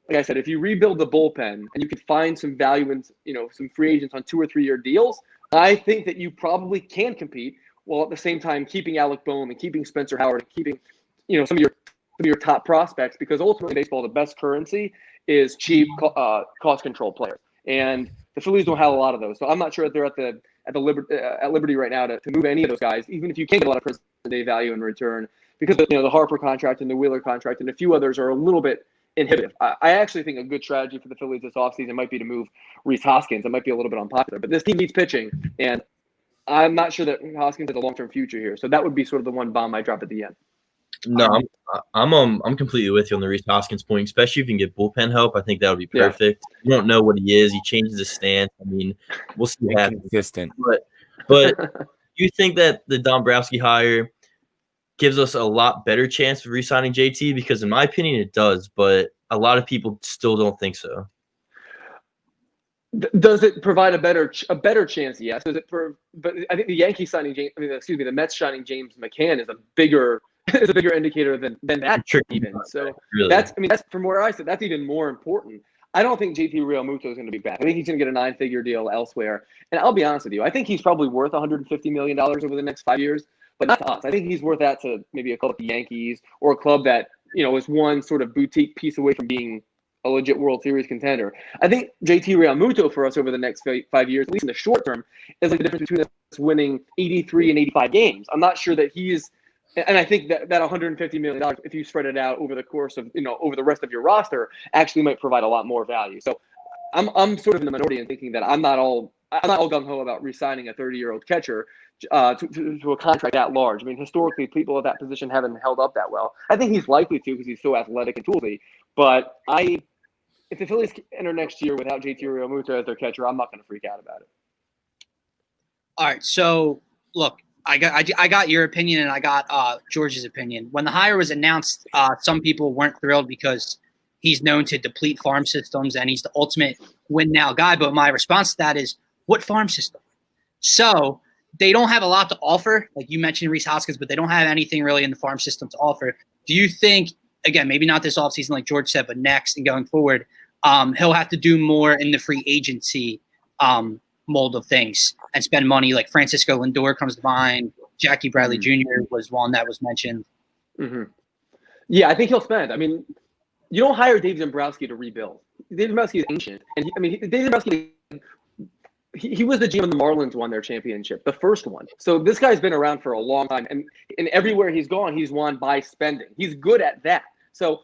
[SPEAKER 3] like I said, if you rebuild the bullpen and you can find some value in, some free agents on 2 or 3 year deals, I think that you probably can compete while at the same time keeping Alec Boehm and keeping Spencer Howard and keeping, some of your top prospects, because ultimately baseball, the best currency is cheap cost control players. And the Phillies don't have a lot of those. So I'm not sure that they're at liberty right now to move any of those guys, even if you can get a lot of present day value in return, because the Harper contract and the Wheeler contract and a few others are a little bit inhibitive. I actually think a good strategy for the Phillies this offseason might be to move Rhys Hoskins. It might be a little bit unpopular, but this team needs pitching, and I'm not sure that Hoskins has a long-term future here. So that would be sort of the one bomb I drop at the end.
[SPEAKER 6] No, I'm completely with you on the Rhys Hoskins point, especially if you can get bullpen help. I think that would be perfect. Yeah. You don't know what he is. He changes his stance. I mean, we'll see what happens.
[SPEAKER 5] Consistent.
[SPEAKER 6] But do you think that the Dombrowski hire gives us a lot better chance of re-signing JT? Because in my opinion, it does, but a lot of people still don't think so.
[SPEAKER 3] Does it provide a better chance? Yes. Does it? But I think the Yankees signing the Mets signing James McCann is a bigger indicator than that even. So really? That's from where I sit, that's even more important. I don't think JT Realmuto is going to be back. I think he's going to get a 9-figure deal elsewhere. And I'll be honest with you, I think he's probably worth $150 million over the next 5 years, but not to us. I think he's worth that to maybe a club like the Yankees or a club that, is one sort of boutique piece away from being a legit World Series contender. I think JT Realmuto for us over the next 5 years, at least in the short term, is like the difference between us winning 83 and 85 games. I'm not sure that he's – and I think that $150 million, if you spread it out over the course of, over the rest of your roster, actually might provide a lot more value. So I'm sort of in the minority in thinking that I'm not all gung-ho about re-signing a 30-year-old catcher to a contract that large. I mean, historically, people at that position haven't held up that well. I think he's likely to because he's so athletic and toolsy. But if the Phillies enter next year without JT Realmuto as their catcher, I'm not going to freak out about it.
[SPEAKER 2] All right, so look. I got your opinion and I got George's opinion. When the hire was announced, some people weren't thrilled because he's known to deplete farm systems and he's the ultimate win now guy. But my response to that is, what farm system? So they don't have a lot to offer. Like you mentioned Rhys Hoskins, but they don't have anything really in the farm system to offer. Do you think, again, maybe not this offseason like George said, but next and going forward, he'll have to do more in the free agency mold of things and spend money? Like Francisco Lindor comes to mind. Jackie Bradley Jr. was one that was mentioned.
[SPEAKER 3] Mm-hmm. Yeah, I think he'll spend. I mean, you don't hire Dave Dombrowski to rebuild. Dave Dombrowski is ancient. And Dave Dombrowski, he was the GM when the Marlins won their championship, the first one. So this guy's been around for a long time. And everywhere he's gone, he's won by spending. He's good at that. So,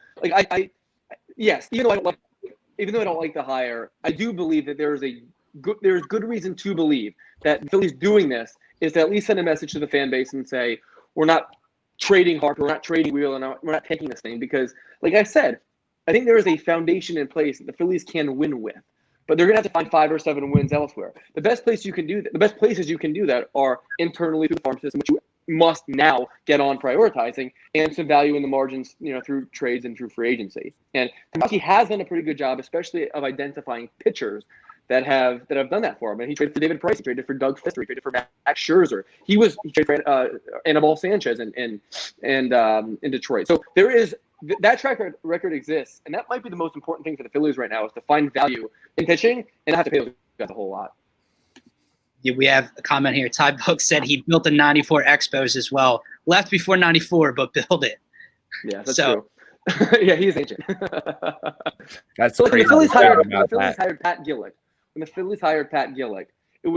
[SPEAKER 3] yes, even though I don't like the hire, I do believe that there's good reason to believe that the Phillies doing this is to at least send a message to the fan base and say, we're not trading Harper, we're not trading Wheeler, we're not taking this thing because, like I said, I think there is a foundation in place that the Phillies can win with, but they're going to have to find 5 or 7 wins elsewhere. The best places you can do that are internally through the farm system, which you must now get on prioritizing, and some value in the margins, through trades and through free agency. And Dombrowski has done a pretty good job, especially of identifying pitchers that have done that for him. And he traded for David Price, he traded for Doug Fister, he traded for Max Scherzer. He traded for Anibal Sanchez in Detroit. So there is that track record exists, and that might be the most important thing for the Phillies right now is to find value in pitching and not have to pay those guys a whole lot.
[SPEAKER 2] Yeah, we have a comment here. Ty Book said he built a 94 Expos as well. Left before 94, but built it.
[SPEAKER 3] Yeah, that's true. Yeah, he's ancient.
[SPEAKER 5] That's
[SPEAKER 3] so
[SPEAKER 5] crazy.
[SPEAKER 3] the Phillies hired Pat Gillick. When the Phillies hired Pat Gillick, they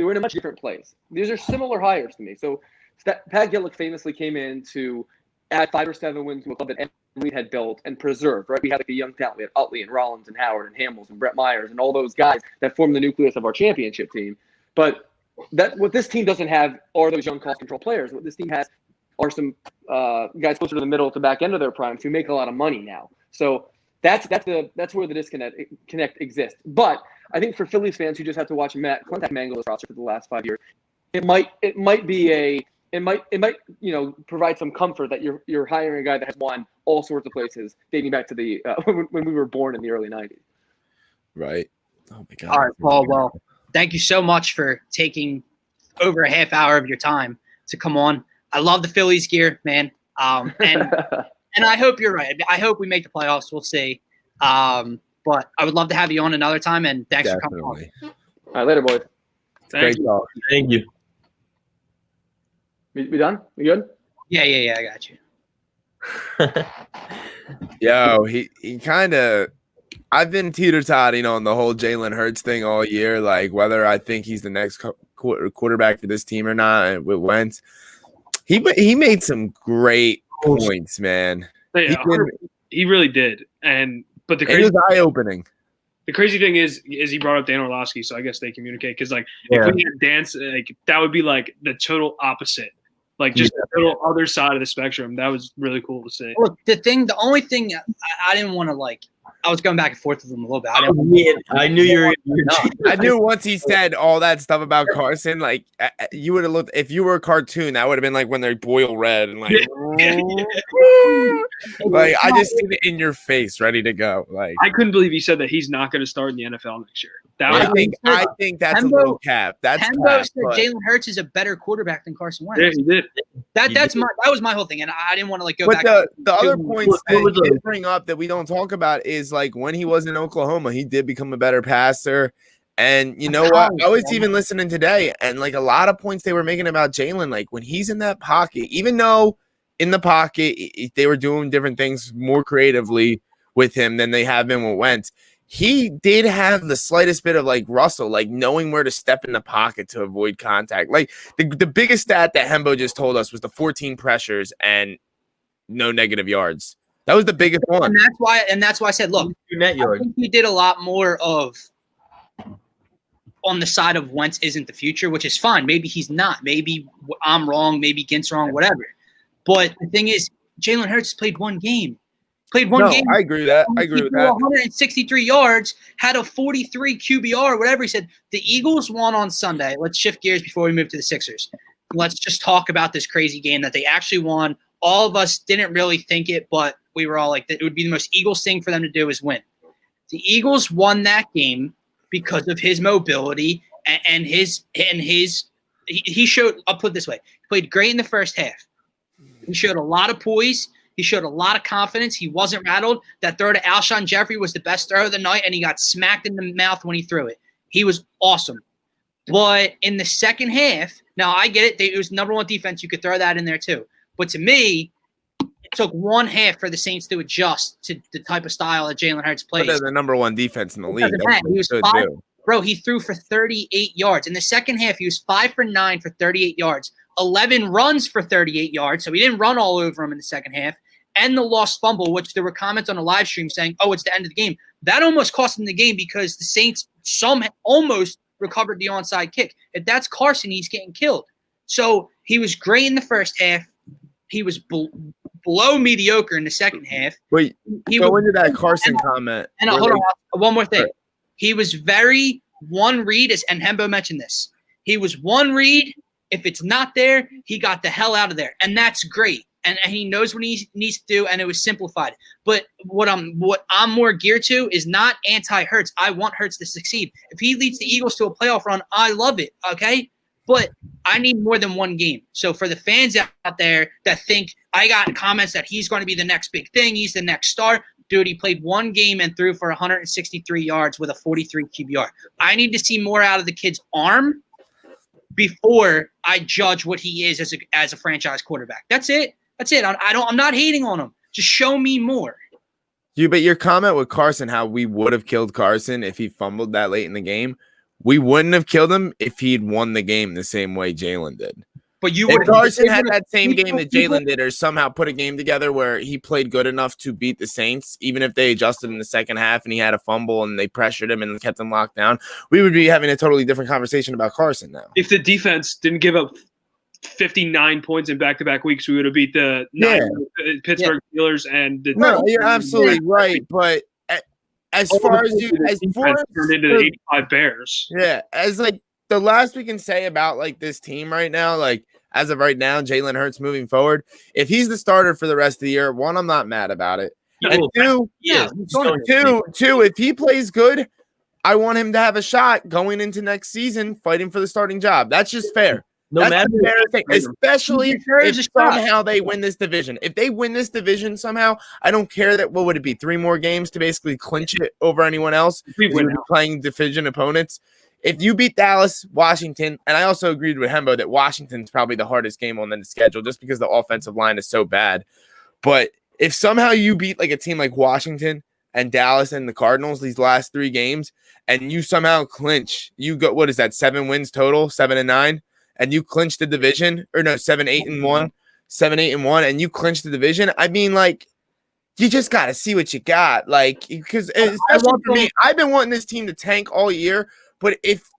[SPEAKER 3] were in a much different place. These are similar hires to me. So Pat Gillick famously came in to add 5 or 7 wins to a club that Emily had built and preserved. Right, we had like a young talent. We had Utley and Rollins and Howard and Hamels and Brett Myers and all those guys that formed the nucleus of our championship team. But what this team doesn't have are those young cost control players. What this team has are some guys closer to the middle to back end of their primes who make a lot of money now. So that's where the disconnect exists. But I think for Phillies fans who just have to watch Contact Mangler's roster for the last 5 years, it might provide some comfort that you're hiring a guy that has won all sorts of places dating back to the when we were born in the early 90s.
[SPEAKER 5] Right. Oh my God.
[SPEAKER 2] All right, Paul. Well, thank you so much for taking over a half hour of your time to come on. I love the Phillies gear, man. And I hope you're right. I hope we make the playoffs. We'll see. But I would love to have you on another time, and thanks for coming on.
[SPEAKER 3] All right, later, boys.
[SPEAKER 5] Great talk.
[SPEAKER 6] Thank you.
[SPEAKER 3] We done? We good?
[SPEAKER 2] Yeah, I got you.
[SPEAKER 5] Yo, he kind of – I've been teeter-totting on the whole Jalen Hurts thing all year, like whether I think he's the next quarterback for this team or not with Wentz. He made some great points, man.
[SPEAKER 4] Yeah, he really did. But
[SPEAKER 5] it was eye-opening.
[SPEAKER 4] The crazy thing is he brought up Dan Orlovsky, so I guess they communicate. Because, if we had dance, that would be, the total opposite. Just the total other side of the spectrum. That was really cool to see.
[SPEAKER 2] Look, the only thing I didn't want to, I was going back and forth with him a little bit.
[SPEAKER 6] I knew you were not.
[SPEAKER 5] I knew once he said all that stuff about Carson, you would have looked. If you were a cartoon, that would have been when they boil red and I just seen it in your face, ready to go.
[SPEAKER 4] I couldn't believe he said that he's not going to start in the NFL next year. I
[SPEAKER 5] think that's a little cap. That's
[SPEAKER 2] Hembo said Jalen Hurts is a better quarterback than Carson Wentz.
[SPEAKER 4] Yeah, he did.
[SPEAKER 2] That was my whole thing, and I didn't want to go
[SPEAKER 5] back.
[SPEAKER 2] But
[SPEAKER 5] the other points that he did bring up that we don't talk about is when he was in Oklahoma, he did become a better passer. And you know what? I was even listening today, and a lot of points they were making about Jalen, when he's in that pocket, even though in the pocket they were doing different things more creatively with him than they have been with Wentz. He did have the slightest bit of Russell, knowing where to step in the pocket to avoid contact. The biggest stat that Hembo just told us was the 14 pressures and no negative yards. That was the biggest one.
[SPEAKER 2] And that's why I said, look, I think he did a lot more of on the side of Wentz isn't the future, which is fine. Maybe he's not. Maybe I'm wrong. Maybe Gint's wrong, whatever. But the thing is, Jalen Hurts played one game. Game.
[SPEAKER 5] I agree with that.
[SPEAKER 2] 163 yards, had a 43 QBR, whatever he said. The Eagles won on Sunday. Let's shift gears before we move to the Sixers. Let's just talk about this crazy game that they actually won. All of us didn't really think it, but we were all it would be the most Eagles thing for them to do is win. The Eagles won that game because of his mobility and he showed, I'll put it this way, he played great in the first half. He showed a lot of poise. He showed a lot of confidence. He wasn't rattled. That throw to Alshon Jeffrey was the best throw of the night, and he got smacked in the mouth when he threw it. He was awesome. But in the second half, now I get it. It was number one defense. You could throw that in there too. But to me, it took one half for the Saints to adjust to the type of style that Jalen Hurts plays.
[SPEAKER 5] They're the number one defense in the league.
[SPEAKER 2] He threw for 38 yards. In the second half, he was 5 for 9 for 38 yards. 11 runs for 38 yards. So he didn't run all over him in the second half. And the lost fumble, which there were comments on the live stream saying, oh, it's the end of the game. That almost cost him the game because the Saints almost recovered the onside kick. If that's Carson, he's getting killed. So he was great in the first half. He was below mediocre in the second half.
[SPEAKER 5] Wait, go into that Carson comment.
[SPEAKER 2] And hold on, one more thing. He was very one read, and Hembo mentioned this. He was one read. If it's not there, he got the hell out of there. And that's great. And he knows what he needs to do, and it was simplified. But what I'm more geared to is not anti-Hurts. I want Hurts to succeed. If he leads the Eagles to a playoff run, I love it, okay? But I need more than one game. So for the fans out there that think I got comments that he's going to be the next big thing, he's the next star. Dude, he played one game and threw for 163 yards with a 43 QBR. I need to see more out of the kid's arm before I judge what he is as a franchise quarterback. That's it. I'm not hating on him. Just show me more.
[SPEAKER 5] But your comment with Carson, how we would have killed Carson if he fumbled that late in the game, we wouldn't have killed him if he'd won the game the same way Jalen did.
[SPEAKER 2] But
[SPEAKER 5] if Carson had that same game that Jalen did, or somehow put a game together where he played good enough to beat the Saints, even if they adjusted in the second half and he had a fumble and they pressured him and kept him locked down, we would be having a totally different conversation about Carson now.
[SPEAKER 4] If the defense didn't give up 59 points in back-to-back weeks, we would have beat the Pittsburgh Steelers and the.
[SPEAKER 5] No, you're absolutely right, but as far as
[SPEAKER 4] turned into the 85 Bears.
[SPEAKER 5] Yeah, as like the last we can say about like this team right now, like as of right now, Jalen Hurts moving forward, if he's the starter for the rest of the year, one, I'm not mad about it. And two, if he plays good, I want him to have a shot going into next season fighting for the starting job. That's just fair.
[SPEAKER 6] No matter
[SPEAKER 5] thing, especially if somehow they win this division. If they win this division somehow, I don't care that what would it be, 3 more games to basically clinch it over anyone else. We would be playing division opponents. If you beat Dallas, Washington, and I also agreed with Hembo that Washington's probably the hardest game on the schedule just because the offensive line is so bad. But if somehow you beat like a team like Washington and Dallas and the Cardinals these last 3 games, and you somehow clinch, you go, what is that, 7 wins total, 7-9? And you clinch the division, or no, 7-8-1, and you clinch the division. I mean, like, you just got to see what you got. Like, because especially for me, I've been wanting this team to tank all year. But if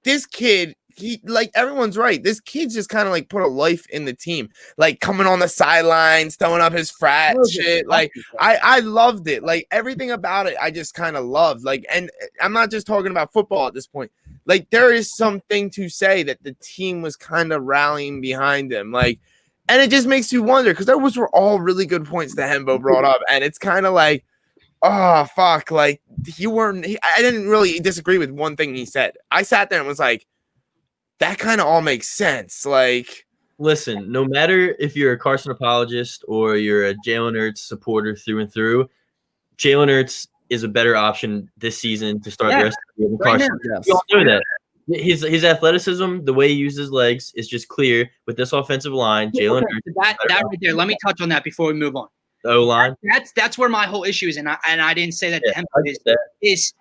[SPEAKER 5] this kid, he like everyone's right, this kid's just kind of like put a life in the team, like coming on the sidelines, throwing up his frat shit. Like, I loved it. Like everything about it, I just kind of loved. Like, and I'm not just talking about football at this point. Like, there is something to say that the team was kind of rallying behind him. Like, and it just makes you wonder because those were all really good points that Hembo brought up. And it's kind of like, oh, fuck. Like, I didn't really disagree with one thing he said. I sat there and was like, that kind of all makes sense. Like,
[SPEAKER 6] listen, no matter if you're a Carson apologist or you're a Jalen Hurts supporter through and through, Jalen Hurts is a better option this season to start the rest of the year than Carson. We all know that. His athleticism, the way he uses his legs, is just clear with this offensive line. Jalen Hurts.
[SPEAKER 2] That right there. Let me touch on that before we move on.
[SPEAKER 6] The O-line.
[SPEAKER 2] That's where my whole issue is, and I didn't say that to him. Is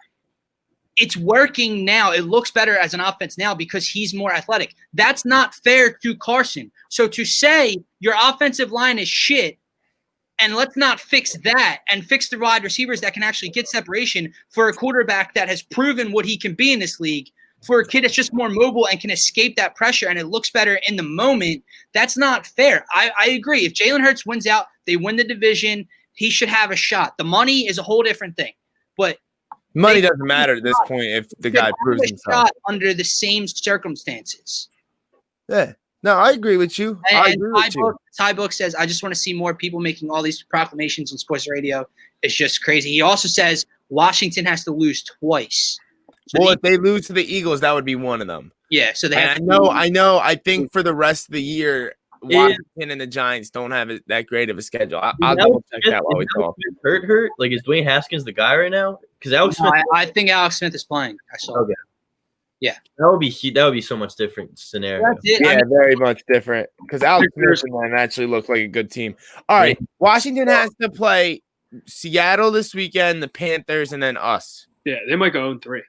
[SPEAKER 2] it's working now. It looks better as an offense now because he's more athletic. That's not fair to Carson. So to say your offensive line is shit, and let's not fix that and fix the wide receivers that can actually get separation for a quarterback that has proven what he can be in this league, for a kid that's just more mobile and can escape that pressure and it looks better in the moment, that's not fair. I agree. If Jalen Hurts wins out, they win the division, he should have a shot. The money is a whole different thing. But
[SPEAKER 5] money doesn't matter at this point if the guy proves himself.
[SPEAKER 2] Under the same circumstances.
[SPEAKER 5] Yeah. No, I agree with you.
[SPEAKER 2] Ty Book says, I just want to see more people making all these proclamations on sports radio. It's just crazy. He also says Washington has to lose twice. So
[SPEAKER 5] if they lose to the Eagles, that would be one of them.
[SPEAKER 2] Yeah, so they have
[SPEAKER 5] I know. I think for the rest of the year, Washington and the Giants don't have that great of a schedule. I'll double check that while we talk.
[SPEAKER 6] Hurt? Like, is Dwayne Haskins the guy right now? Because Alex Smith.
[SPEAKER 2] I think Alex Smith is playing. I saw.
[SPEAKER 6] Okay. Yeah, that would be so much different scenario.
[SPEAKER 2] That's it.
[SPEAKER 5] Yeah, very much different because Alex Smith and them actually look like a good team. All right, Washington has to play Seattle this weekend, the Panthers, and then us.
[SPEAKER 4] Yeah, they might go 0-3.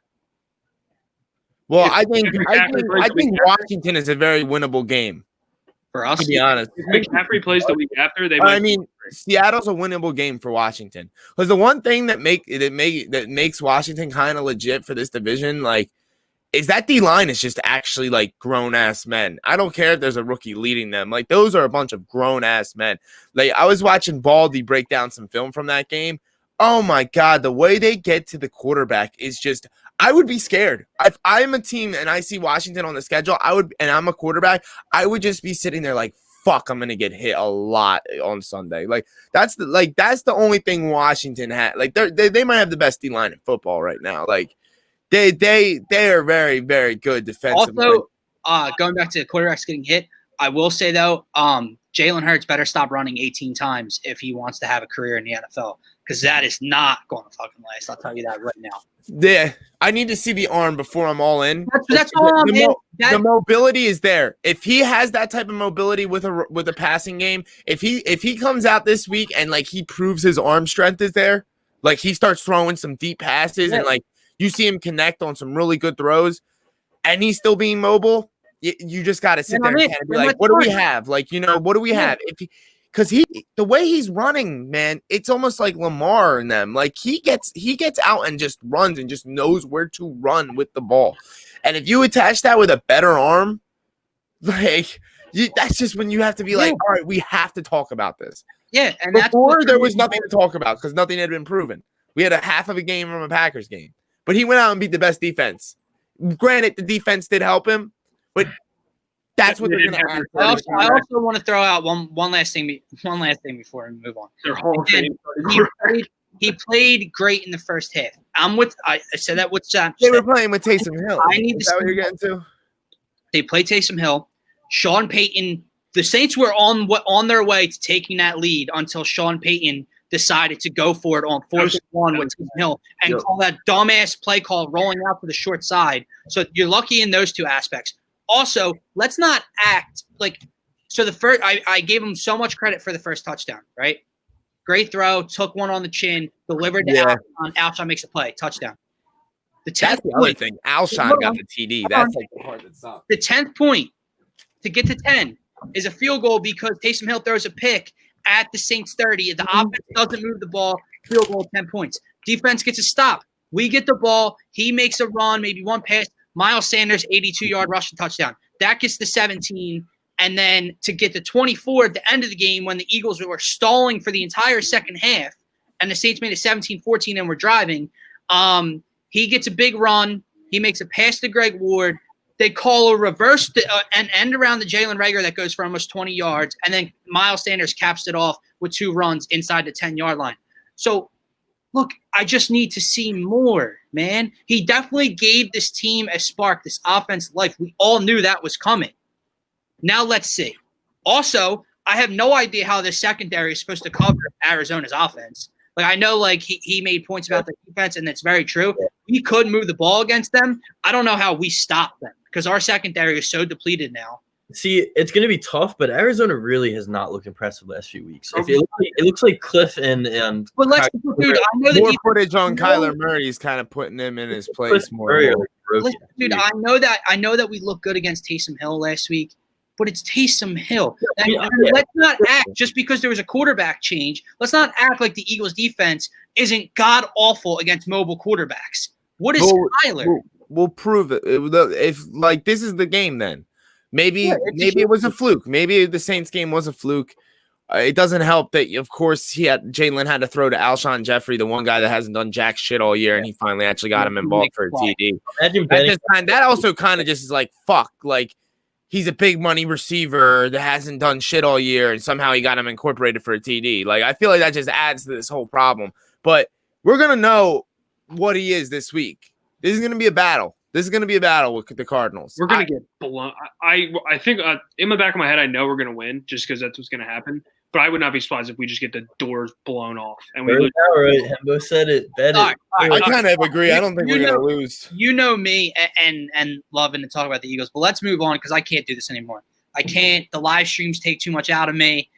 [SPEAKER 5] Well, I think Washington is a very winnable game
[SPEAKER 2] for us.
[SPEAKER 5] To be honest,
[SPEAKER 4] if McCaffrey plays the week after,
[SPEAKER 5] Seattle's a winnable game for Washington because the one thing that makes Washington kind of legit for this division, like, is that D-line is just actually like grown-ass men. I don't care if there's a rookie leading them. Like, those are a bunch of grown-ass men. Like, I was watching Baldy break down some film from that game. Oh, my God. The way they get to the quarterback is just – I would be scared. If I'm a team and I see Washington on the schedule, and I'm a quarterback, I would just be sitting there like, fuck, I'm going to get hit a lot on Sunday. Like, that's the only thing Washington had. Like, they might have the best D-line in football right now. Like, They are very, very good defensively.
[SPEAKER 2] going back to quarterbacks getting hit, I will say though, Jalen Hurts better stop running 18 times if he wants to have a career in the NFL, because that is not going to fucking last. I'll tell you that right now.
[SPEAKER 5] Yeah, I need to see the arm before I'm all in.
[SPEAKER 2] That's all I'm in.
[SPEAKER 5] The mobility is there. If he has that type of mobility with a passing game, if he comes out this week and like he proves his arm strength is there, like he starts throwing some deep passes and like you see him connect on some really good throws, and he's still being mobile, you just got to sit there and be like, what do we have? Like, what do we have? Because the way he's running, man, it's almost like Lamar and them. Like he gets out and just runs and just knows where to run with the ball. And if you attach that with a better arm, like that's just when you have to be like, all right, we have to talk about this.
[SPEAKER 2] Yeah, and
[SPEAKER 5] before there was nothing to talk about because nothing had been proven. We had a half of a game from a Packers game, but he went out and beat the best defense. Granted, the defense did help him, but that's what they're going to add.
[SPEAKER 2] I also want to throw out one last thing before we move on. He played great in the first half. I said that with John.
[SPEAKER 5] They were playing with Taysom Hill. Is that what you're getting to?
[SPEAKER 2] They played Taysom Hill. Sean Payton. The Saints were on their way to taking that lead until Sean Payton decided to go for it on 4th and 1 with Taysom Hill and call that dumbass play call rolling out to the short side. So you're lucky in those two aspects. Also, let's not act like – so the first – I gave him so much credit for the first touchdown, right? Great throw, took one on the chin, delivered to Alshon. Alshon makes a play, touchdown.
[SPEAKER 5] That's the other thing. Alshon got the TD. That's like the part that sucks.
[SPEAKER 2] The 10th point to get to 10 is a field goal because Taysom Hill throws a pick at the Saints 30. The offense doesn't move the ball. Field goal, 10 points. Defense gets a stop. We get the ball. He makes a run, maybe one pass. Miles Sanders, 82-yard rushing touchdown. That gets to 17. And then to get to 24 at the end of the game when the Eagles were stalling for the entire second half and the Saints made it 17-14 and were driving, he gets a big run. He makes a pass to Greg Ward. They call a reverse and end around the Jalen Reagor that goes for almost 20 yards. And then Miles Sanders caps it off with 2 runs inside the 10-yard line. So, look, I just need to see more, man. He definitely gave this team a spark, this offense life. We all knew that was coming. Now let's see. Also, I have no idea how the secondary is supposed to cover Arizona's offense. Like, I know, like, he made points about the defense, and that's very true. We could move the ball against them. I don't know how we stop them because our secondary is so depleted now.
[SPEAKER 6] See, it's going to be tough, but Arizona really has not looked impressive the last few weeks. It looks like Cliff and
[SPEAKER 2] but let's, dude, I know
[SPEAKER 5] more footage on Kyler Murray is kind of putting him in his place more.
[SPEAKER 2] Dude, I know that we looked good against Taysom Hill last week. But it's Taysom Hill. Let's not act just because there was a quarterback change. Let's not act like the Eagles' defense isn't god-awful against mobile quarterbacks. What is Kyler?
[SPEAKER 5] We'll prove it. If like this is the game, then maybe it was a fluke. Maybe the Saints game was a fluke. It doesn't help that, of course, Jalen had to throw to Alshon Jeffrey, the one guy that hasn't done jack shit all year, and he finally actually got him involved for a TD. That also kind of just is like, fuck, like, he's a big money receiver that hasn't done shit all year, and somehow he got him incorporated for a TD. Like, I feel like that just adds to this whole problem. But we're going to know what he is this week. This is going to be a battle. This is going to be a battle with the Cardinals.
[SPEAKER 4] We're going to get blown. I think in the back of my head, I know we're going to win just because that's what's going to happen. But I would not be surprised if we just get the doors blown off. And we lose.
[SPEAKER 6] All right, Hembo said it.
[SPEAKER 5] I kind of agree. I don't think we're going to lose.
[SPEAKER 2] You know me and loving to talk about the Eagles, but let's move on because I can't do this anymore. I can't. The live streams take too much out of me.